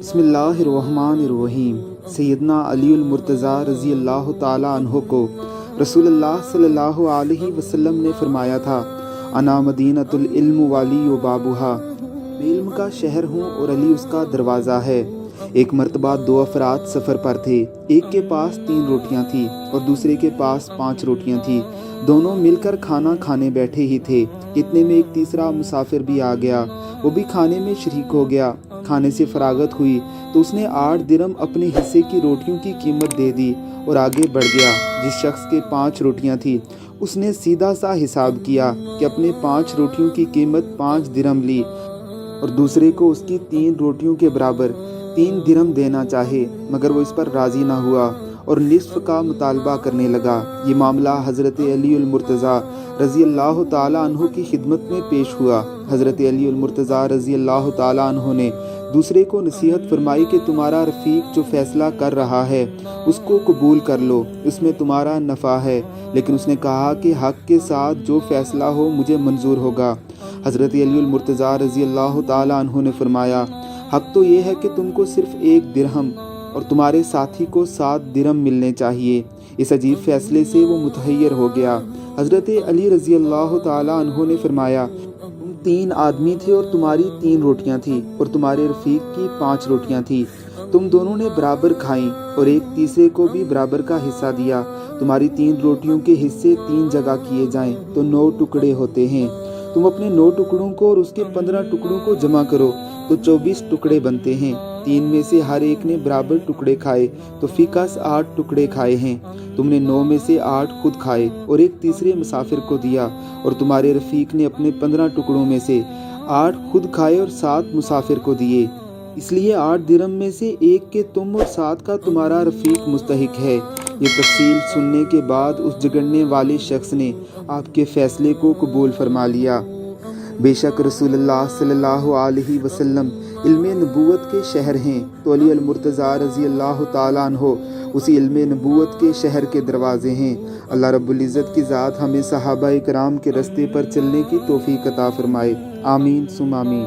بسم اللہ الرحمن الرحیم۔ سیدنا علی المرتضیٰ رضی اللہ تعالیٰ عنہ کو رسول اللہ صلی اللہ علیہ وسلم نے فرمایا تھا، انا مدینۃ العلم والی و بابوہا، میں علم کا شہر ہوں اور علی اس کا دروازہ ہے۔ ایک مرتبہ دو افراد سفر پر تھے، ایک کے پاس 3 روٹیاں تھیں اور دوسرے کے پاس 5 روٹیاں تھیں۔ دونوں مل کر کھانا کھانے بیٹھے ہی تھے، اتنے میں ایک تیسرا مسافر بھی آ گیا، وہ بھی کھانے میں شریک ہو گیا۔ کھانے سے فراغت ہوئی تو اس نے 8 درہم اپنے حصے کی روٹیوں کی قیمت دے دی اور آگے بڑھ گیا۔ جس شخص کے 5 روٹیاں تھیں اس نے سیدھا سا حساب کیا کہ اپنے 5 روٹیوں کی قیمت 5 درہم لی اور دوسرے کو اس کی 3 روٹیوں کے برابر 3 درہم دینا چاہے، مگر وہ اس پر راضی نہ ہوا اور نصف کا مطالبہ کرنے لگا۔ یہ معاملہ حضرت علی المرتضیٰ رضی اللہ تعالیٰ عنہ کی خدمت میں پیش ہوا۔ حضرت علی المرتضیٰ رضی اللہ تعالیٰ عنہ نے دوسرے کو نصیحت فرمائی کہ تمہارا رفیق جو فیصلہ کر رہا ہے اس کو قبول کر لو، اس میں تمہارا نفع ہے، لیکن اس نے کہا کہ حق کے ساتھ جو فیصلہ ہو مجھے منظور ہوگا۔ حضرت علی المرتضیٰ رضی اللہ تعالیٰ عنہ نے فرمایا، حق تو یہ ہے کہ تم کو صرف 1 درہم اور تمہارے ساتھی کو 7 درہم ملنے چاہیے۔ اس عجیب فیصلے سے وہ متحیر ہو گیا۔ حضرت علی رضی اللہ تعالیٰ عنہ نے فرمایا، تم 3 آدمی تھے اور تمہاری 3 روٹیاں تھیں اور تمہارے رفیق کی 5 روٹیاں تھیں، تم دونوں نے برابر کھائیں اور ایک تیسرے کو بھی برابر کا حصہ دیا۔ تمہاری 3 روٹیوں کے حصے 3 جگہ کیے جائیں تو 9 ٹکڑے ہوتے ہیں۔ تم اپنے 9 ٹکڑوں کو اور اس کے 15 ٹکڑوں کو جمع کرو تو 24 ٹکڑے بنتے ہیں۔ 3 میں سے ہر ایک نے برابر ٹکڑے کھائے تو فی کس 8 ٹکڑے کھائے ہیں۔ تم نے 9 میں سے 8 خود کھائے اور ایک تیسرے مسافر کو دیا، اور تمہارے رفیق نے اپنے 15 ٹکڑوں میں سے 8 خود کھائے اور 7 مسافر کو دیے۔ اس لیے 8 درہم میں سے 1 کے تم اور 7 کا تمہارا رفیق مستحق ہے۔ یہ تفصیل سننے کے بعد اس جھگڑنے والے شخص نے آپ کے فیصلے کو قبول فرما لیا۔ بے شک رسول اللہ صلی اللہ علیہ وسلم علم نبوت کے شہر ہیں، تو علی المرتضیٰ رضی اللہ تعالیٰ عنہ اسی علم نبوت کے شہر کے دروازے ہیں۔ اللہ رب العزت کی ذات ہمیں صحابہ کرام کے رستے پر چلنے کی توفیق عطا فرمائے۔ آمین ثم آمین۔